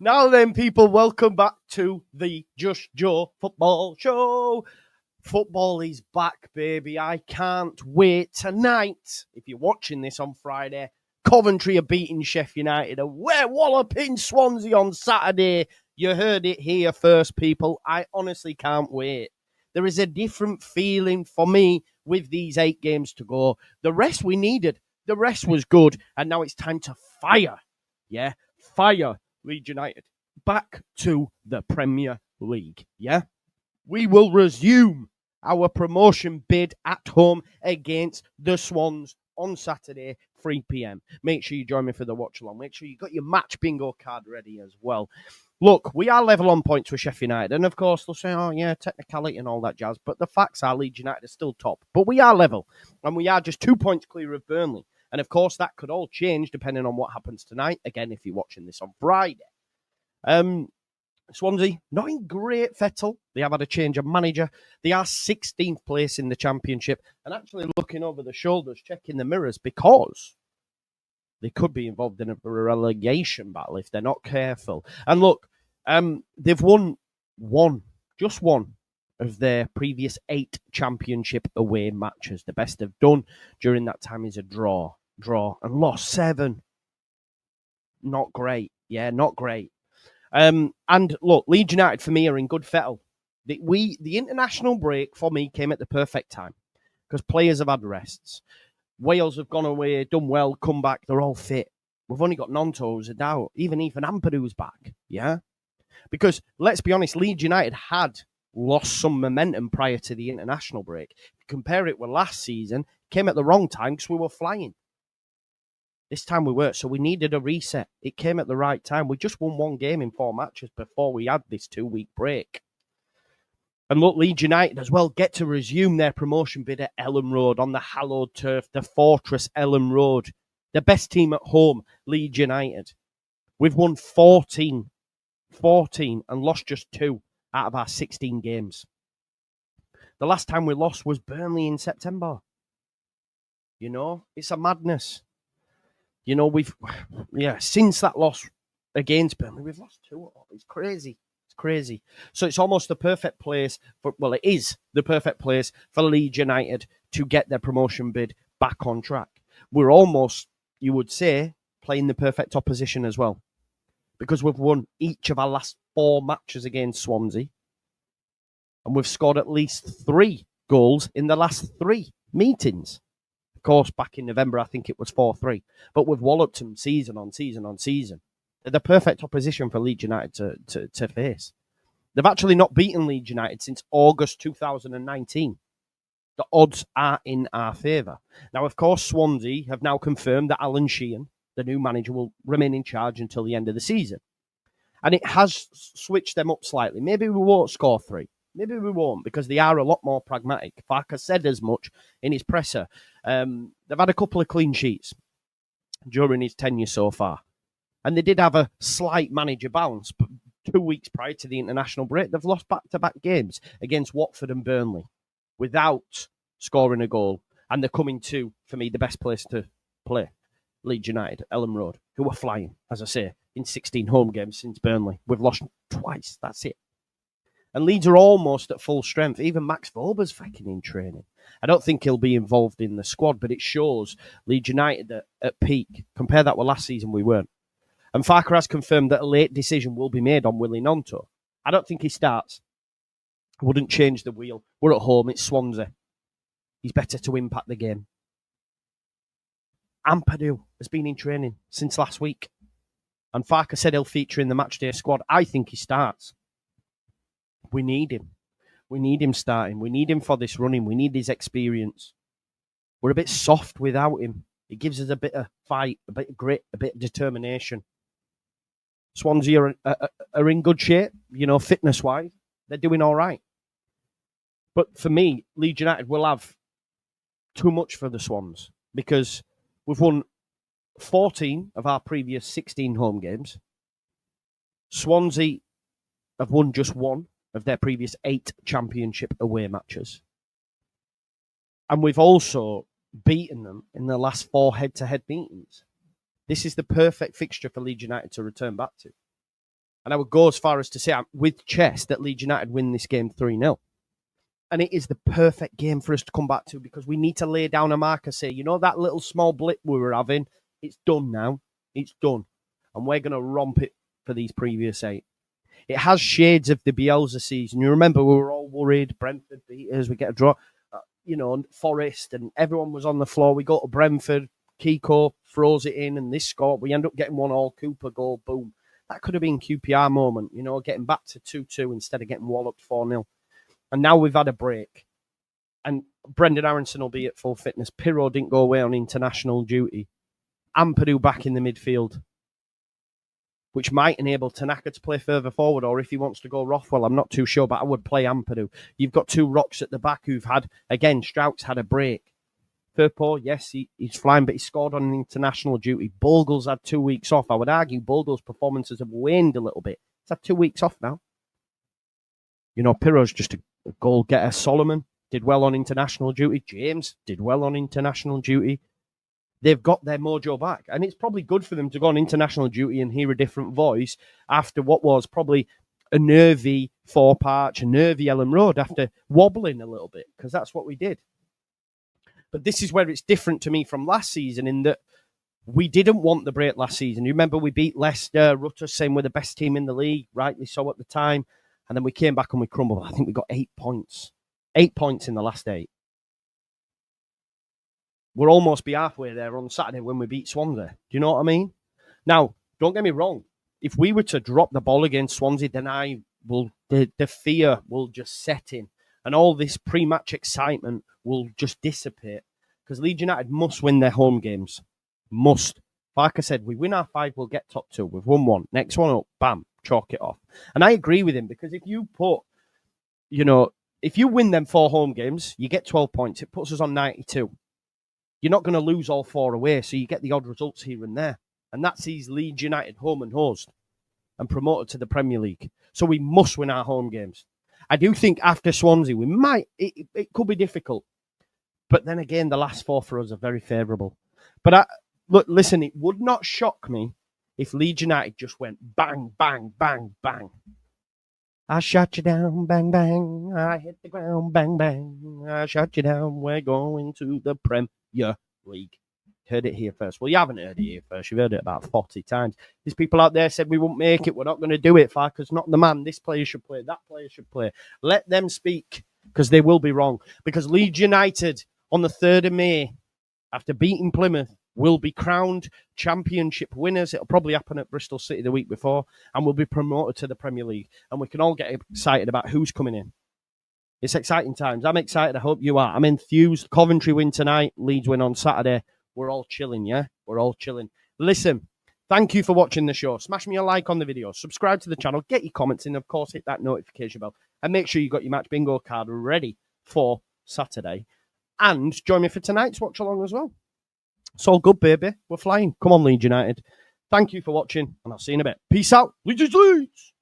Now then, people, welcome back to the Just Joe Football Show. Football is back, baby. I can't wait. Tonight, if you're watching this on Friday, Coventry are beating Sheffield United. We're walloping Swansea on Saturday. You heard it here first, people. I honestly can't wait. There is a different feeling for me with these 8 games to go. The rest we needed. The rest was good. And now it's time to fire. Yeah, fire Leeds United back to the Premier League. Yeah, we will resume our promotion bid at home against the Swans on Saturday, 3 p.m. Make sure you join me for the watch along. Make sure you got your match bingo card ready as well. Look, we are level on points with Sheffield United, and of course they'll say, "Oh yeah, technicality and all that jazz." But the facts are, Leeds United are still top, but we are level, and we are just 2 points clear of Burnley. And of course, that could all change depending on what happens tonight. Again, if you're watching this on Friday. Swansea, not in great fettle. They have had a change of manager. They are 16th place in the Championship. And actually looking over the shoulders, checking the mirrors, because they could be involved in a relegation battle if they're not careful. And look, they've won just one of their previous 8 Championship away matches. The best they've done during that time is a draw, and lost 7. Not great. Yeah, not great. And look, Leeds United for me are in good fettle. The international break for me came at the perfect time because players have had rests. Wales have gone away, done well, come back, they're all fit. We've only got Nonto who's a doubt, even Ethan Ampadu's back, yeah? Because let's be honest, Leeds United had lost some momentum prior to the international break. If you compare it with last season, came at the wrong time because we were flying. This time we weren't, so we needed a reset. It came at the right time. We just won 1 game in 4 matches before we had this 2-week break. And look, Leeds United as well get to resume their promotion bid at Elland Road on the hallowed turf, the Fortress Elland Road. The best team at home, Leeds United. We've won 14 and lost just 2 out of our 16 games. The last time we lost was Burnley in September. You know, it's a madness. You know, since that loss against Burnley, we've lost 2. It's crazy. It's crazy. So it's almost the perfect place it is the perfect place for Leeds United to get their promotion bid back on track. We're almost, you would say, playing the perfect opposition as well. Because we've won each of our last 4 matches against Swansea. And we've scored at least 3 goals in the last 3 meetings. Of course, back in November, I think it was 4-3. But we've walloped them season on season on season. They're the perfect opposition for Leeds United to face. They've actually not beaten Leeds United since August 2019. The odds are in our favour. Now, of course, Swansea have now confirmed that Alan Sheehan, the new manager, will remain in charge until the end of the season. And it has switched them up slightly. Maybe we won't score 3. Maybe we won't, because they are a lot more pragmatic. Farker said as much in his presser. They've had a couple of clean sheets during his tenure so far. And they did have a slight manager bounce, but 2 weeks prior to the international break, they've lost back-to-back games against Watford and Burnley without scoring a goal. And they're coming to, for me, the best place to play, Leeds United, Elland Road, who are flying, as I say, in 16 home games since Burnley. We've lost twice, that's it. And Leeds are almost at full strength. Even Max Vober's fucking in training. I don't think he'll be involved in the squad, but it shows Leeds United at peak. Compare that with last season, we weren't. And Farker has confirmed that a late decision will be made on Willie Nonto. I don't think he starts. I wouldn't change the wheel. We're at home. It's Swansea. He's better to impact the game. Ampadu has been in training since last week. And Farker said he'll feature in the matchday squad. I think he starts. We need him. We need him starting. We need him for this running. We need his experience. We're a bit soft without him. It gives us a bit of fight, a bit of grit, a bit of determination. Swansea are in good shape, you know, fitness-wise. They're doing all right. But for me, Leeds United will have too much for the Swans because we've won 14 of our previous 16 home games. Swansea have won just 1 of their previous 8 Championship away matches. And we've also beaten them in the last 4 head-to-head meetings. This is the perfect fixture for Leeds United to return back to. And I would go as far as to say, with chest, that Leeds United win this game 3-0. And it is the perfect game for us to come back to, because we need to lay down a marker, say, you know, that little small blip we were having, it's done now. It's done. And we're going to romp it for these previous 8. It has shades of the Bielsa season. You remember we were all worried. Brentford beat us. We get a draw. Forest, and everyone was on the floor. We go to Brentford. Kiko throws it in, and this score. We end up getting 1-1. Cooper goal. Boom. That could have been QPR moment, getting back to 2-2 instead of getting walloped 4-0. And now we've had a break. And Brendan Aronson will be at full fitness. Pirro didn't go away on international duty. Ampadu back in the midfield, which might enable Tanaka to play further forward, or if he wants to go Rothwell, I'm not too sure, but I would play Ampadu. You've got 2 rocks at the back who've had, again, Strauch's had a break. Firpo, yes, he's flying, but he scored on international duty. Bogle's had 2 weeks off. I would argue Bogle's performances have waned a little bit. He's had 2 weeks off now. Pirro's just a goal getter. Solomon did well on international duty. James did well on international duty. They've got their mojo back. And it's probably good for them to go on international duty and hear a different voice after what was probably a nervy Thorpe Arch, a nervy Ellen Road, after wobbling a little bit, because that's what we did. But this is where it's different to me from last season, in that we didn't want the break last season. You remember we beat Leicester, Rutter saying we're the best team in the league, rightly so at the time. And then we came back and we crumbled. I think we got 8 points. 8 points in the last 8. We'll almost be halfway there on Saturday when we beat Swansea. Do you know what I mean? Now, don't get me wrong. If we were to drop the ball against Swansea, then the fear will just set in. And all this pre-match excitement will just dissipate. Because Leeds United must win their home games. Must. Like I said, we win our 5, we'll get top 2. We've won 1. Next one up, bam, chalk it off. And I agree with him, because if you if you win them 4 home games, you get 12 points. It puts us on 92. You're not going to lose all 4 away, so you get the odd results here and there. And that sees Leeds United home and host and promoted to the Premier League. So we must win our home games. I do think after Swansea, it could be difficult. But then again, the last 4 for us are very favourable. But listen, it would not shock me if Leeds United just went bang, bang, bang, bang. I shot you down, bang, bang. I hit the ground, bang, bang. I shot you down. We're going to the Premier League. Heard it here first. Well, you haven't heard it here first. You've heard it about 40 times. There's people out there said we won't make it. We're not going to do it. Farker's not the man. This player should play. That player should play. Let them speak, because they will be wrong. Because Leeds United on the 3rd of May, after beating Plymouth, will be crowned championship winners. It'll probably happen at Bristol City the week before, and we'll be promoted to the Premier League. And we can all get excited about who's coming in. It's exciting times. I'm excited. I hope you are. I'm enthused. Coventry win tonight. Leeds win on Saturday. We're all chilling, yeah? We're all chilling. Listen, thank you for watching the show. Smash me a like on the video. Subscribe to the channel. Get your comments in. Of course, hit that notification bell. And make sure you got your match bingo card ready for Saturday. And join me for tonight's watch along as well. It's all good, baby. We're flying. Come on, Leeds United. Thank you for watching, and I'll see you in a bit. Peace out. Leeds.